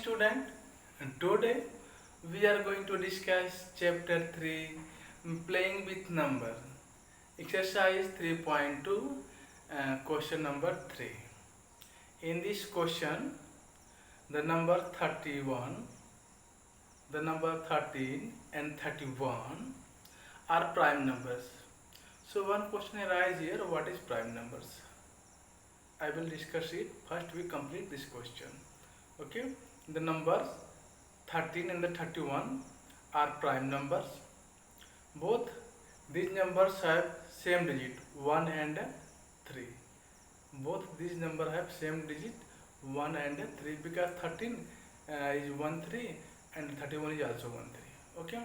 student, and today we are going to discuss chapter 3, playing with number, exercise 3.2, question number 3. In this question, the number 31, the number 13 and 31 are prime numbers. So one question arises here, what is prime numbers? I will discuss it. First we complete this question. Okay, the numbers 13 and the 31 are prime numbers. Both these numbers have same digit 1 and 3. Both these numbers have same digit 1 and 3 because 13 is 1 3 and 31 is also 1 3. Okay,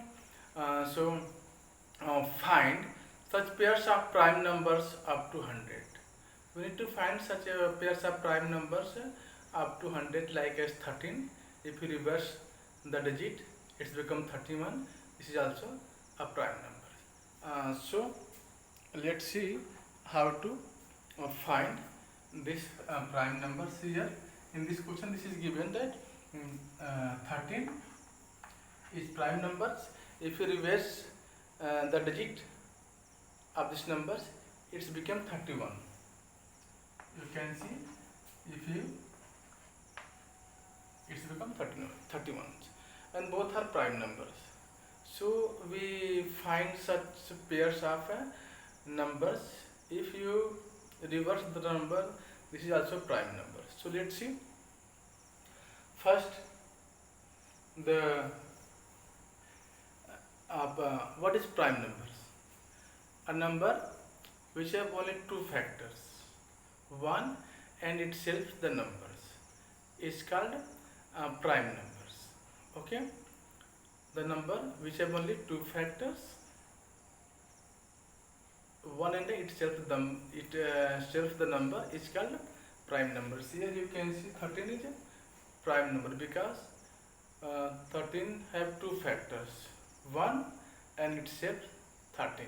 find such pairs of prime numbers up to 100. We need to find such pairs of prime numbers up to 100, like as 13. If you reverse the digit, it's become 31. This is also a prime number. So let's see how to find this prime numbers here. In this question, this is given that 13 is prime numbers. If you reverse the digit of this numbers, it's become 31. You can see if you it's become 31 and both are prime numbers. So we find such pairs of numbers. If you reverse the number, this is also prime number. So let's see. First, the what is prime numbers? A number which have only two factors, 1 and itself the numbers, is called prime numbers. Okay, the number which have only two factors, 1 and itself the number is called prime numbers. Here you can see 13 is a prime number because 13 have two factors, 1 and itself 13.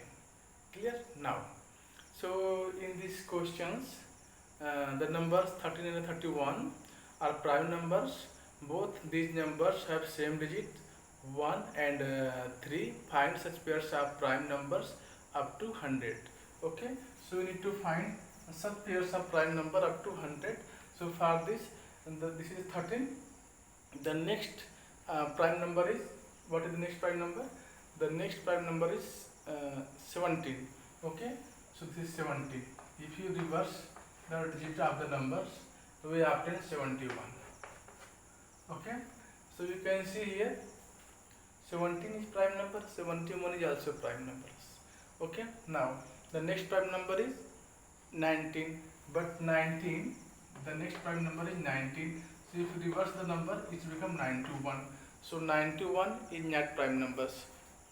Clear now? So in these questions, the numbers 13 and 31 are prime numbers. Both these numbers have same digit 1 and 3. Find such pairs of prime numbers up to 100. Okay, so we need to find such pairs of prime number up to 100. So for this, this is 13. The next prime number is, what is the next prime number? The next prime number is 17. Okay, so this is 17. If you reverse the digit of the numbers, we obtain 71. Okay, so you can see here 17 is prime number, 71 is also prime numbers. Okay, now the next prime number is 19, but 19, the next prime number is 19. So if you reverse the number, it's become 91. So 91 is not prime numbers.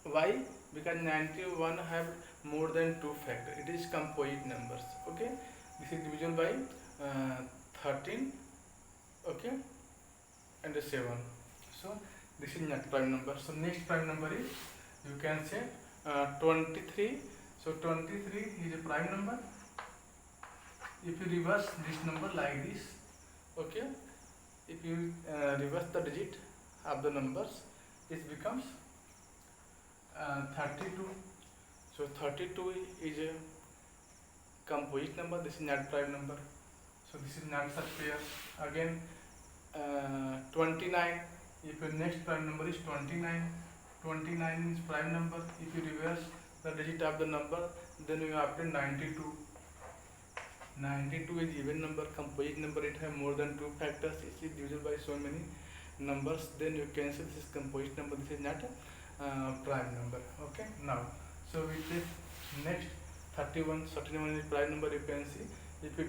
Why? Because 91 have more than two factors. It is composite numbers. Okay, this is division by 13. Okay, and 7. So this is not prime number. So next prime number is, you can say 23. So 23 is a prime number. If you reverse this number like this, okay, if you reverse the digit of the numbers, it becomes 32. So 32 is a composite number. This is not prime number. So this is not such pair. Again 29. If your next prime number is 29, 29 is prime number. If you reverse the digit of the number, then you obtain 92. 92 is even number, composite number. It has more than two factors. It is divisible by so many numbers. Then you can say this is composite number. This is not a prime number. Okay. Now, so we take next 31. 31 is prime number. You can see if you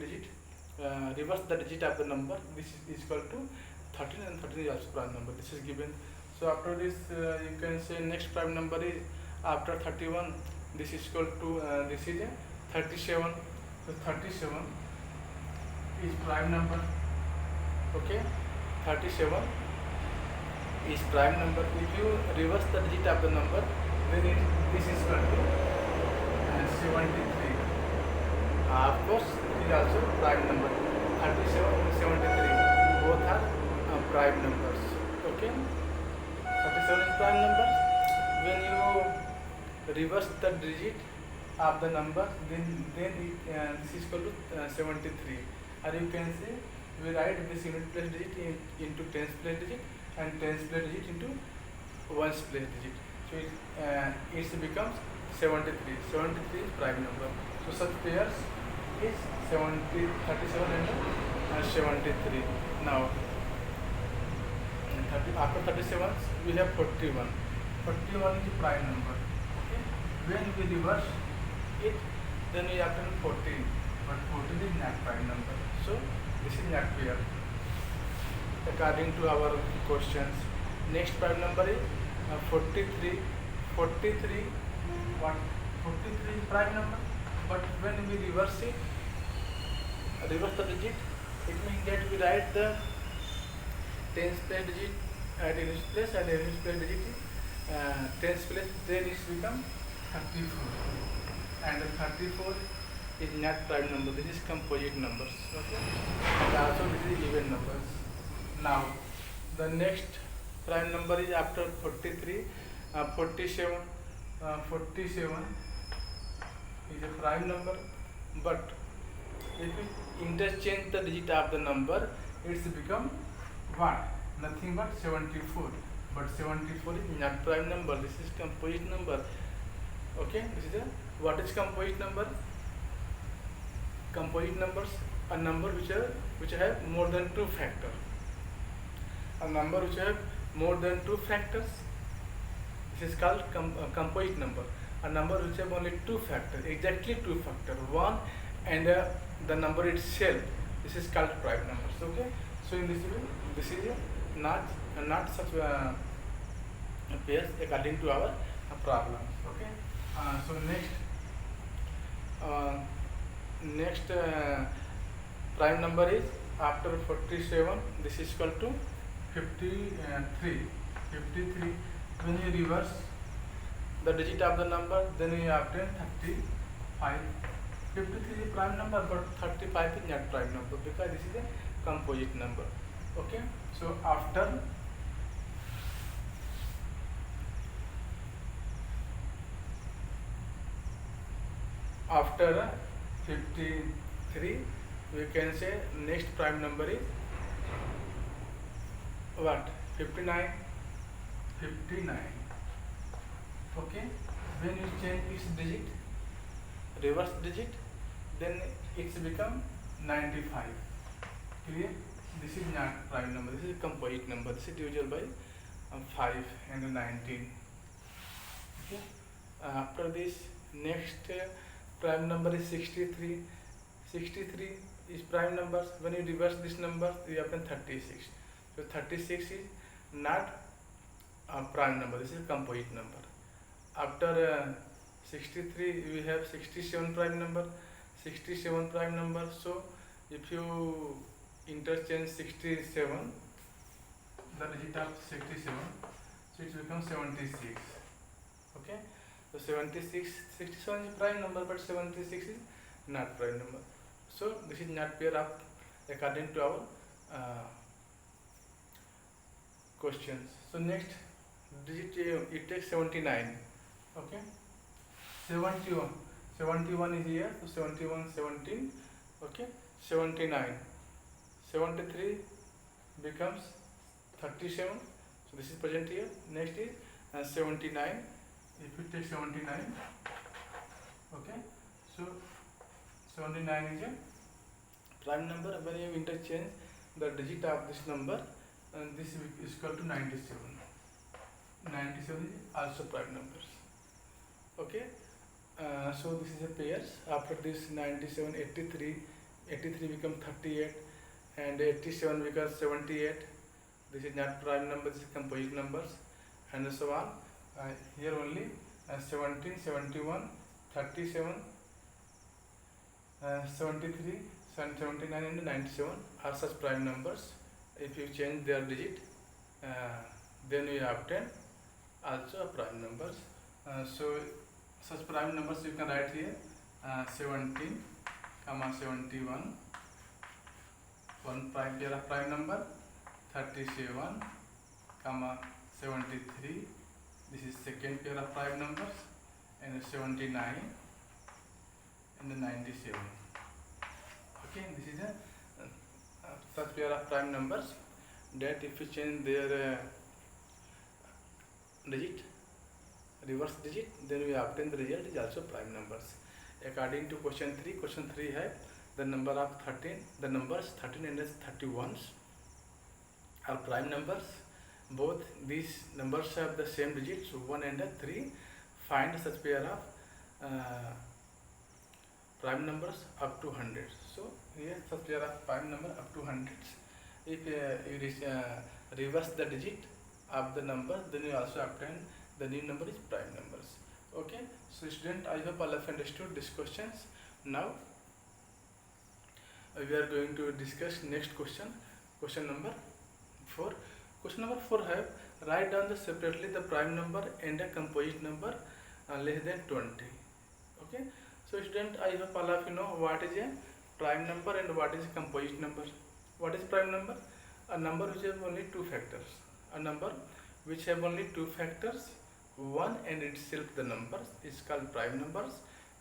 reverse the digit of the number, this is equal to 13 and 13 is also prime number. This is given. So after this, you can say next prime number is after 31. This is equal to this is a 37. So 37 is prime number. Okay, 37 is prime number. If you reverse the digit of the number, then this is equal to 73. Of course, it is also prime number. 37 and 73 both are prime numbers. Okay, 37 is prime number. When you reverse the digit of the number, then this is equal to 73. Or you can say we write this unit place digit into tens place digit and tens place digit into ones place digit. So it becomes 73. 73 is prime number. So such pairs is 70, 37 and 73. Now 30, after 37 we have 41. 41 is a prime number. Okay. When we reverse it, then we obtain 14. But 14 is not prime number. So this is not pair. According to our questions, next prime number is 43. 43. What? 43 is prime number. But when we reverse it, reverse the digit, it means that we write the tens place digit at units place and units place digit tens place, then it become 34. And 34 is not prime number. This is composite numbers. Okay. And also this is even numbers. Now the next prime number is after 43, 47. 47 is a prime number, but if we interchange the digit of the number, it's become what? Nothing but 74. But 74 is not prime number. This is composite number. Okay, this is what is composite number? Composite numbers a number which have more than 2 factors. A number which have more than 2 factors. This is called composite number. A number which have only 2 factors, exactly 2 factors, 1 and the number itself. This is called prime numbers. Okay. So in this way, this is not such pairs according to our problem. Okay. So next prime number is after 47. This is equal to 53. 53. When you reverse the digit of the number, then you obtain 35. 53 is prime number, but 35 is not prime number because this is a composite number. Okay. So after 53, we can say next prime number is what? 59. 59. Okay. When you change its digit, reverse digit, then it's become 95. Clear? This is not prime number. This is a composite number. This is divisible by 5 and 19. Okay. After this, next prime number is 63. 63 is prime numbers. When you reverse this number, you obtain 36. So 36 is not a prime number. This is a composite number. After 63, we have 67 prime number. 67 prime number. So if you interchange 67, the digit of 67, so it becomes 76. Okay. So 76, 67 is prime number, but 76 is not prime number. So this is not pair of according to our questions. So next digit it takes 79. Okay. 71. 71 is here. So 71, 17. Okay. 79. 73 becomes 37. So this is present here. Next is 79. If you take 79, okay, so 79 is a prime number. When you interchange the digit of this number, and this is equal to 97. 97 is also prime numbers. Okay, so this is a pairs. After this 97, 83, 83 becomes 38, and 87 becomes 78. This is not prime number. This is composite numbers, and so on. Here only 17, 71, 37, 73, 79 and 97 are such prime numbers. If you change their digit, then you obtain also prime numbers. So such prime numbers you can write here 17, 71, one prime pair of prime number, 37, comma 73. This is second pair of prime numbers, and 79 and 97. Okay, this is a such pair of prime numbers that if you change their digit, reverse digit, then we obtain the result is also prime numbers. According to question 3 have the number of 13, the numbers 13 and 31 are prime numbers. Both these numbers have the same digits 1 and 3. Find such pair of prime numbers up to 100. So here such pair of prime number up to 100. If you reverse the digit of the number, then you also obtain the new number is prime numbers. Okay, so student, I hope all of understood these questions. Now we are going to discuss next question, question number 4. Question number 4 have write down separately the prime number and a composite number less than 20. Okay, so student, I hope all of you know what is a prime number and what is a composite number. What is prime number? A number which have only two factors. A number which have only two factors, one and itself the number is called prime numbers,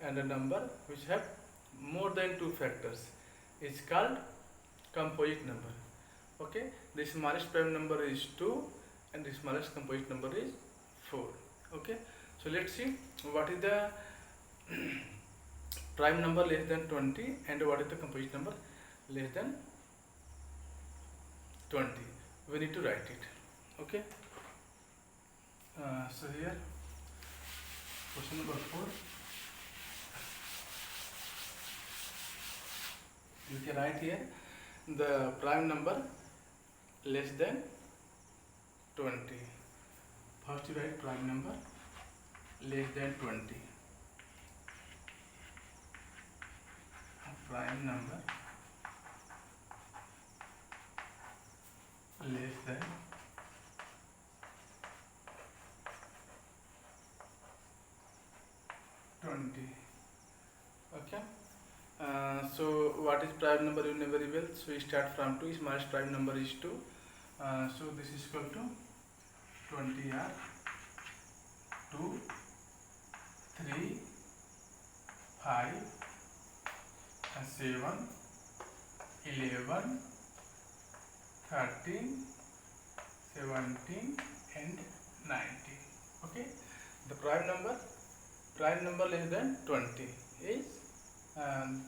and a number which have more than two factors is called composite number. Okay, the smallest prime number is 2 and the smallest composite number is 4. Okay, so let's see what is the prime number less than 20 and what is the composite number less than 20. We need to write it. Okay, so here question number 4, you can write here the prime number less than 20. First you write prime number less than 20. Prime number less than 20. Okay, so what is prime number, you know very well. So we start from 2, smallest prime number is 2. So this is equal to 20 are 2, 3, 5, 7, 11, 13, 17 and 19. Okay, the prime number less than 20 is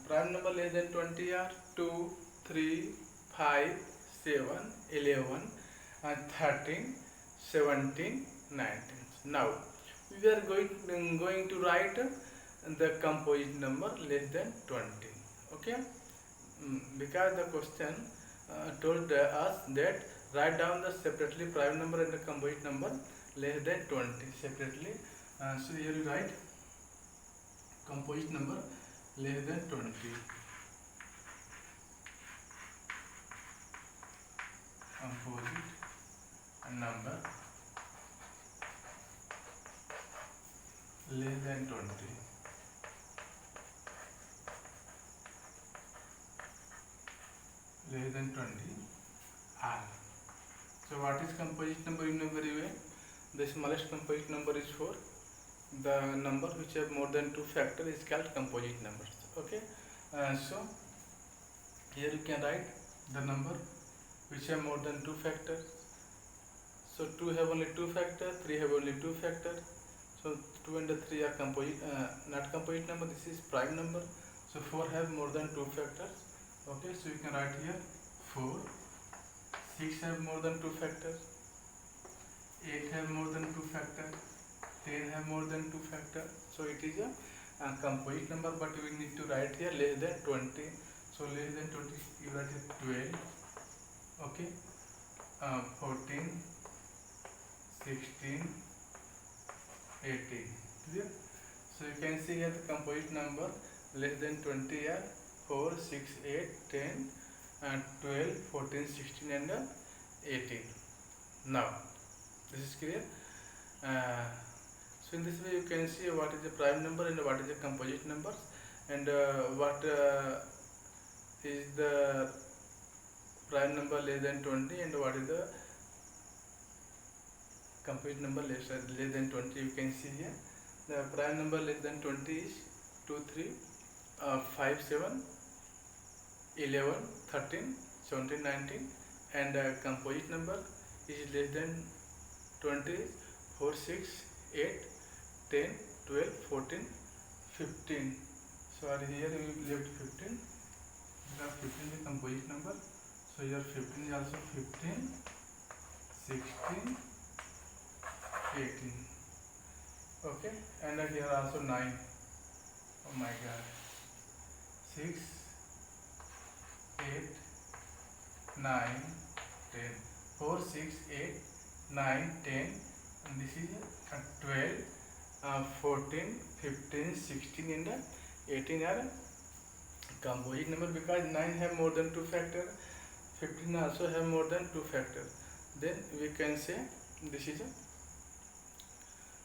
prime number less than 20 are 2, 3, 5, 7, 11, 13, 17, 19. Now we are going to write the composite number less than 20. Okay, because the question told us that write down the separately prime number and the composite number less than 20 separately. So here you write composite number less than 20. Composite number less than 20. Less than 20 R. So what is composite number, you know very well. The smallest composite number is 4. The number which have more than two factors is called composite numbers. Okay, so here you can write the number which have more than two factors. So 2 have only two factors, 3 have only two factors. So 2 and 3 are composite, not composite number. This is prime number. So 4 have more than two factors. Okay, so you can write here 4. 6 have more than two factors. 8 have more than two factors. 10 have more than two factors. So it is a composite number, but we need to write here less than 20. So less than 20, you write here 12. Okay, 14, 16, 18. Clear? So you can see here the composite number less than 20 are 4, 6, 8, 10, and 12, 14, 16 and 18. Now this is clear. So in this way you can see what is the prime number and what is the composite numbers, and what is the prime number less than 20 and what is the composite number less than 20. You can see here the prime number less than 20 is 2, 3, 5, 7, 11, 13, 17, 19, and composite number is less than 20 is 4, 6, 8, 10, 12, 14, 15. Sorry, here we left 15. Here 15 is the composite number. So here 15 is also 15, 16, 18. Okay, and here also 9. Oh my god. 6, 8, 9, 10. 4, 6, 8, 9, 10. And this is 12, 14, 15, 16, and 18 are composite number because 9 have more than 2 factor, 15 also have more than 2 factor. Then we can say this is a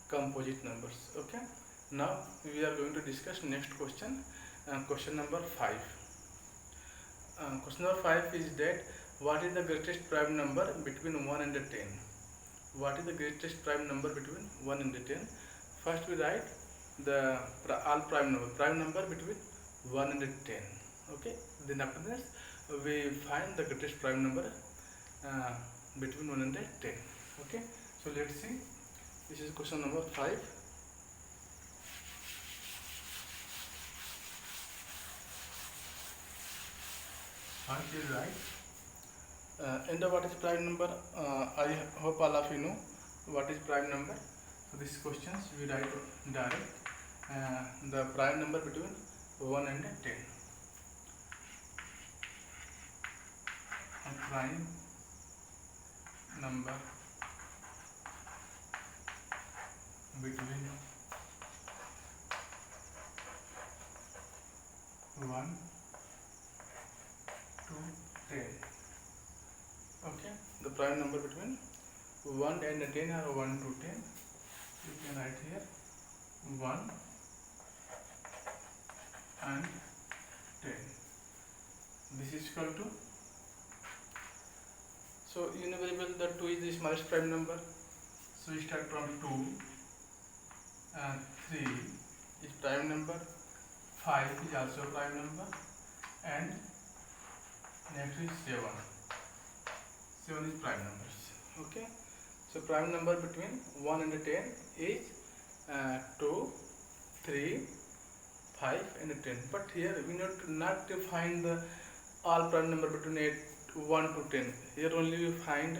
composite numbers. Okay, now we are going to discuss next question, question number 5. Question number 5 is that what is the greatest prime number between 1 and 10? What is the greatest prime number between 1 and 10? First we write the all prime number between 1 and 10. Okay, then after this we find the greatest prime number between 1 and 10. Okay, so let's see. This is question number 5. First you write and what is prime number. I hope all of you know what is prime number. So these questions we write direct the prime number between 1 and 10. A prime number between 1 to 10. Okay, the prime number between 1 and 10 or 1 to 10. You can write here 1 and 10. This is equal to, so you know very well that 2 is the smallest prime number. So we start from 2, 3 is prime number, 5 is also prime number, and next is 7. 7 is prime numbers. Okay, so prime number between 1 and 10 is 2, 3, 5 and 10. But here we not to find the all prime number between 1 to 10. Here only we find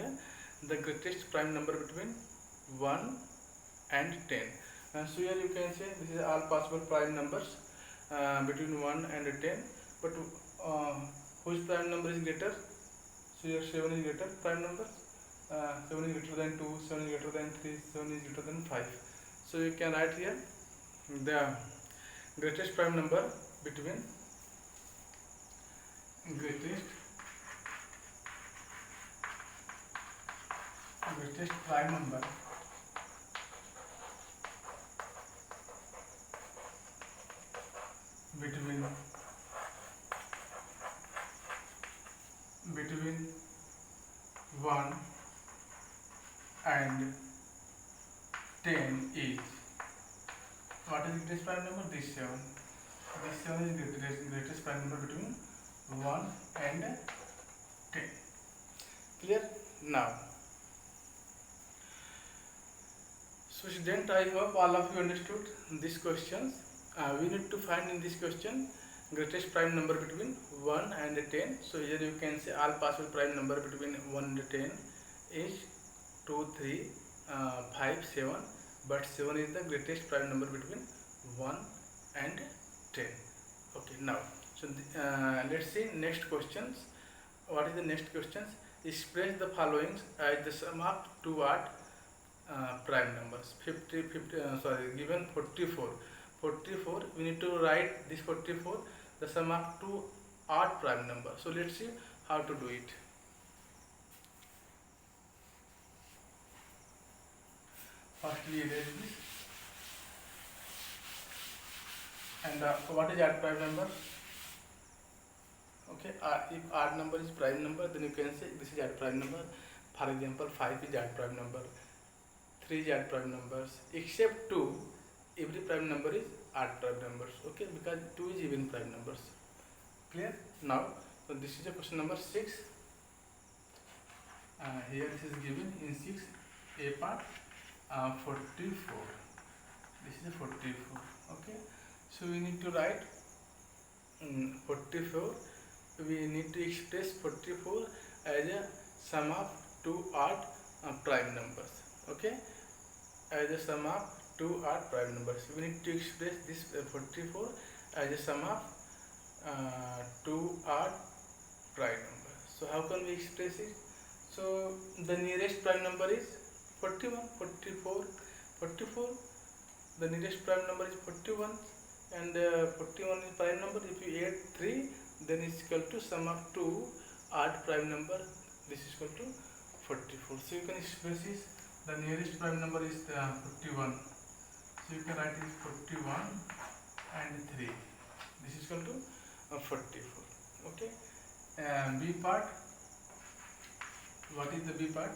the greatest prime number between 1 and 10. So here you can say this is all possible prime numbers between 1 and 10. But whose prime number is greater? So here 7 is greater prime number. 7 is greater than 2, 7 is greater than 3, 7 is greater than 5. So you can write here the greatest prime number between greatest prime number between 1 and 10 is, what is the greatest prime number? This 7. This 7 is the greatest prime number between 1 and 10. Clear? Now, so student, I hope all of you understood these questions. We need to find in this question greatest prime number between 1 and 10. So here you can say all possible prime number between 1 and 10 is 2, 3, 5, 7, but 7 is the greatest prime number between 1 and 10. Okay, now, so let's see next questions. What is the next questions? Express the following as the sum of two odd prime numbers. Given 44. 44, we need to write this 44, the sum of two odd prime numbers. So let's see how to do it. Firstly, erase this. And what is odd prime number? Okay, if odd number is prime number, then you can say this is odd prime number. For example, 5 is odd prime number, 3 is odd prime numbers, except 2, every prime number is odd prime numbers, okay, because 2 is even prime numbers. Clear? Now, so this is a question number 6. Here it is given in 6, a part 44. This is a 44, okay. So we need to write 44. We need to express 44 as a sum of two odd prime numbers, okay, as a sum of two odd prime numbers. We need to express this 44 as a sum of two odd prime numbers. So how can we express it? So the nearest prime number is 41, 44, 44. The nearest prime number is 41, and 41 is prime number. If you add 3, then it's equal to sum of two odd prime number. This is equal to 44. So you can express this. The nearest prime number is 41. So you can write it 41 and 3. This is equal to 44. Okay. B part. What is the B part?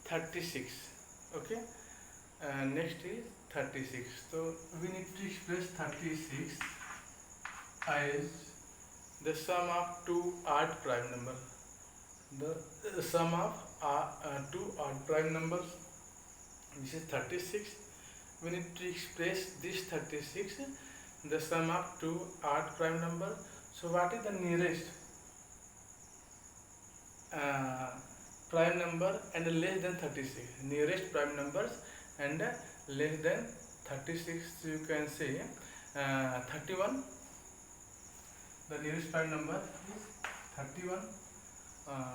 36. Okay. Next is 36. So we need to express 36 as the sum of two odd prime numbers. The sum of two odd prime numbers. This is 36. We need to express this 36 the sum of two odd prime numbers. So what is the nearest prime number and less than 36? Nearest prime numbers and less than 36. So you can say 31. The nearest prime number is 31.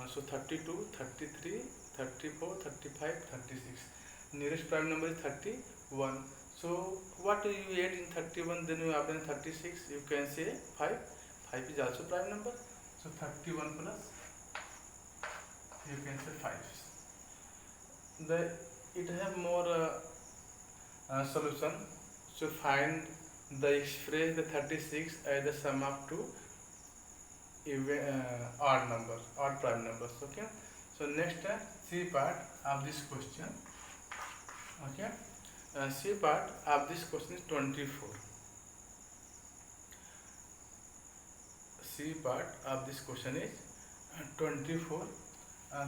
So 32, 33, 34, 35, 36. Nearest prime number is 31. So what do you add in 31? Then you add in 36. You can say 5. 5 is also prime number. So 31 plus, you can say 5. It have more solution. So find express the 36 as the sum of two odd numbers, odd prime numbers. Okay. So next C part of this question. Okay. C part of this question is 24. C part of this question is 24.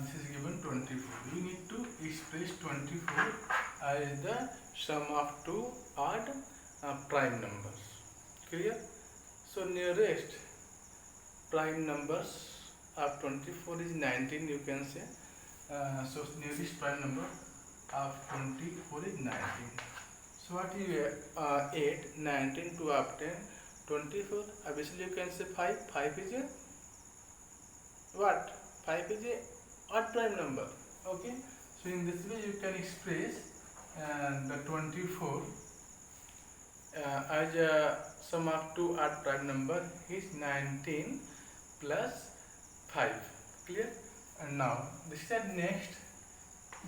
This is given 24. We need to express 24 as the sum of two odd prime numbers. Clear? So nearest prime numbers of 24 is 19. You can say. So nearest prime number of 24 is 19. So what you add 19 to obtain 24? Obviously you can say 5. 5 is a what? 5 is a odd prime number. Okay. So in this way you can express the 24 as a sum of two odd prime number is 19 plus 5. Clear? And now this is the next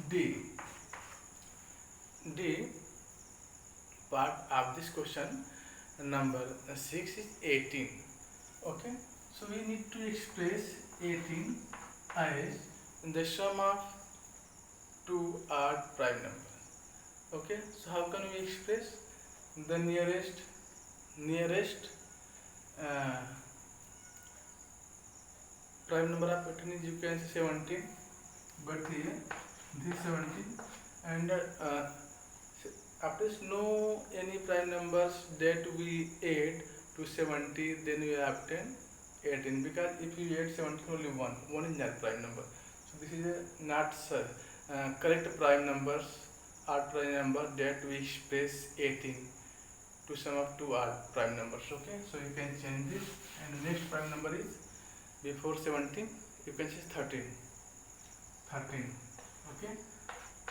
D. D part of this question number 6 is 18. Okay. So we need to express 18 as the sum of two odd prime numbers. Okay. So how can we express the nearest prime number of 18 is, you can say 17, but here this 17, and after no any prime numbers that we add to 70, then we obtain 18, because if you add 17 only one is not prime number. So this is a not correct prime numbers, odd prime number that we express 18 to sum of two odd prime numbers. Okay, so you can change this, and the next prime number is before 17, you can say 13. Okay,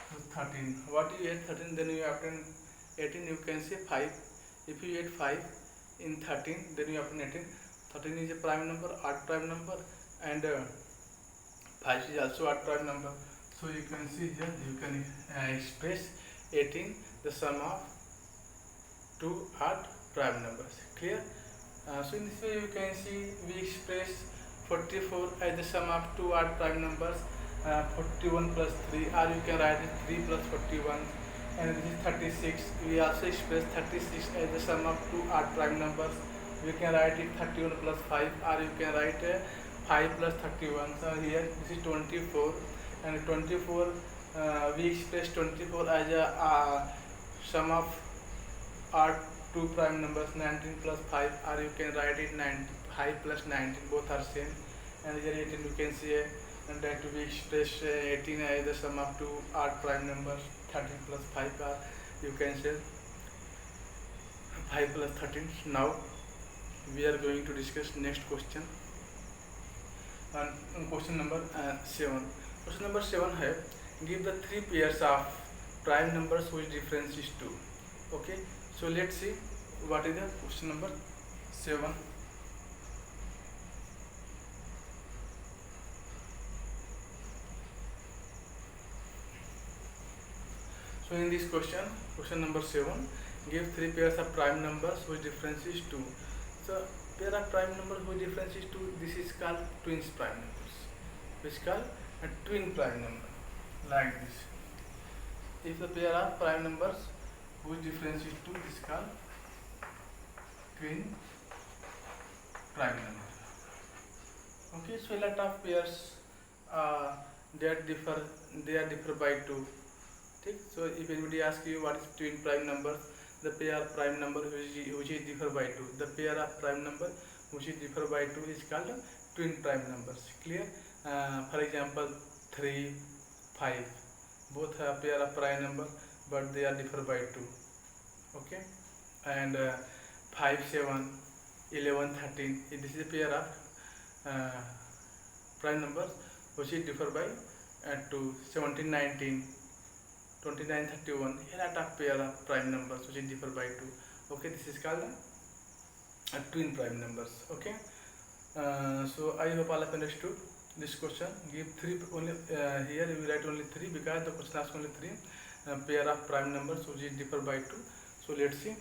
so 13. What you add 13, then you obtain 18. You can say 5. If you add 5 in 13, then you obtain 18. 13 is a prime number, odd prime number, and 5 is also odd prime number. So you can see here, you can express 18 the sum of two odd prime numbers. Clear? So in this way you can see we express 44 as the sum of two odd prime numbers, 41 plus 3, or you can write it 3 plus 41, and this is 36. We also express 36 as the sum of two odd prime numbers. We can write it 31 plus 5, or you can write 5 plus 31. So here this is 24, and 24 we express 24 as a sum of odd two prime numbers, 19 plus 5, or you can write it 5 plus 19, both are same. And here 18 you can see and that we express 18 as the sum of two odd prime numbers, 13 plus 5, or you can say 5 plus 13. Now we are going to discuss next question, and question number 7. Question number 7 है, give the three pairs of prime numbers whose difference is 2. Okay, so let's see what is the question number 7. So in this question number 7, give three pairs of prime numbers whose difference is 2. So pair of prime numbers whose difference is 2, this is called twins prime numbers. This is called a twin prime number, like this. If the pair of prime numbers whose difference is 2, this is called twin prime number. Okay, so a lot of pairs they are differ by 2. So if anybody asks you what is twin prime number, the pair of prime number which is differ by 2, the pair of prime number which is differ by 2 is called twin prime numbers. Clear? For example, 3, 5, both are pair of prime number, but they are differ by 2. Okay, and 5, 7, 11, 13. This is a pair of prime numbers which is differ by 2. 17, 19. 29, 31, a lot of pair of prime numbers which is differ by 2. Okay, this is called twin prime numbers. Okay, so I hope all have understood this question. Give three only, here we write only 3 because the question asks only 3 pair of prime numbers which is differ by 2. So let's see.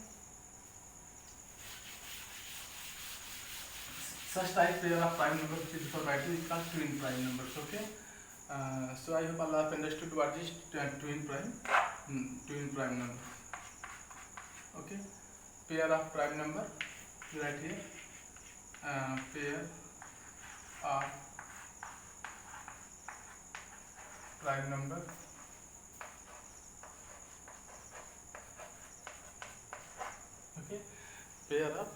Such type pair of prime numbers which is differ by 2 is called twin prime numbers. Okay. So I hope all have understood what is twin prime number. Okay, pair of prime number, right here, pair of prime number okay, pair of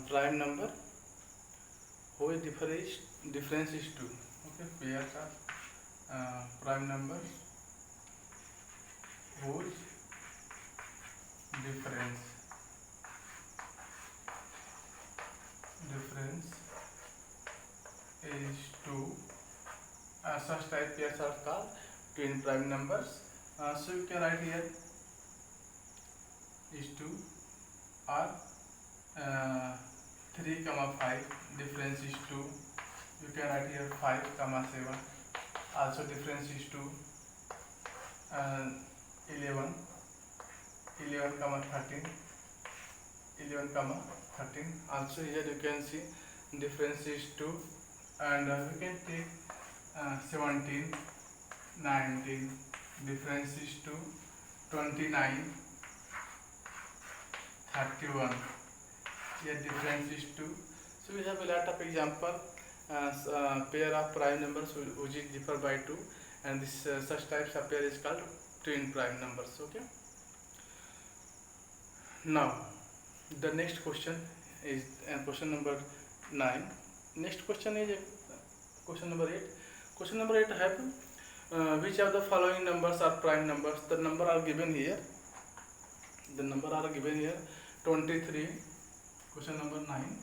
prime number whose difference is 2. Okay, pairs of prime numbers whose difference is 2. Such type pairs are called twin prime numbers. So you can write here is 2, or 3, 5, difference is 2. You can write here 5, 7, also difference is 2. 11, 13, 13, also here you can see difference is 2. And we can take 17, 19, difference is 2. 29, 31, here difference is 2. So we have a lot of example pair of prime numbers which is differ by 2, and this such types of pair is called twin prime numbers. Okay, now the next question is question number 9. Next question is question number 8. Question number 8 have which of the following numbers are prime numbers? The number are given here. 23. Question number 9.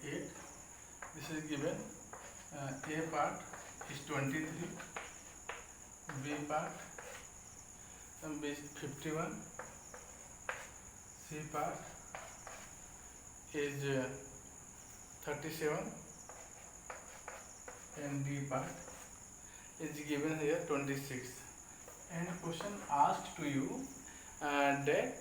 8. This is given. A part is 23. B part is 51. C part is 37. And D part is given here 26. And question asked to you that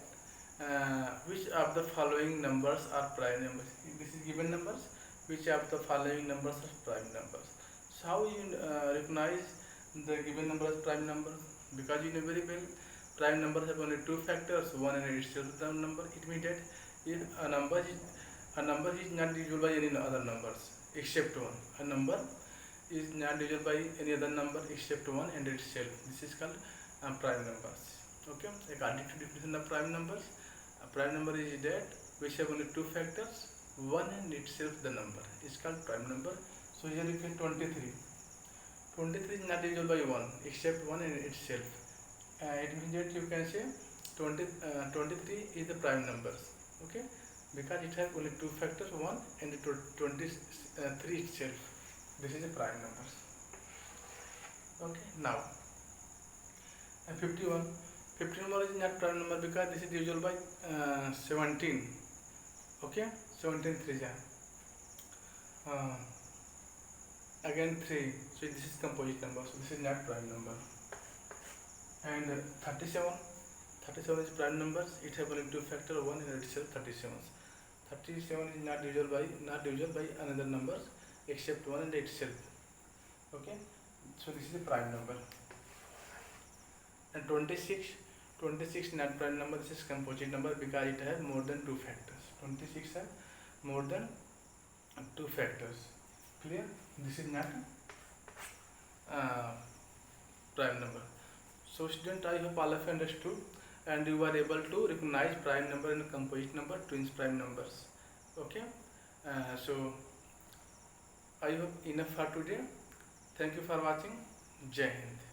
which of the following numbers are prime numbers? This is given numbers. Which of the following numbers are prime numbers? So how you recognize the given number as prime number? Because you know very well prime numbers have only two factors, one and itself the number. It means that if a number is not divisible by any other numbers except one. A number is not divisible by any other number except one and itself. This is called prime numbers. Okay, according to definition of prime numbers, a prime number is that which have only two factors, one and itself the number is called prime number. So here you can 23. 23 is not divisible by 1 except 1 in itself. It means that you can say 23 is the prime numbers. Okay, because it has only two factors, 1 and 23 itself. This is a prime numbers. Okay, now 51. 51 number is not prime number because this is divisible by 17. Okay, 17 3 again 3, so this is composite number, so this is not prime number. And 37 is prime numbers. It have only two factor, 1 and itself 37. 37 is not divisible by another numbers except 1 and itself. Okay, so this is a prime number. And 26 not prime number, this is composite number because it has more than two factors. 26 have more than two factors. Clear? This is not prime number. So student, I hope all of you understood and you are able to recognize prime number and composite number, twins prime numbers. Okay, so I hope enough for today. Thank you for watching. Jai Hind.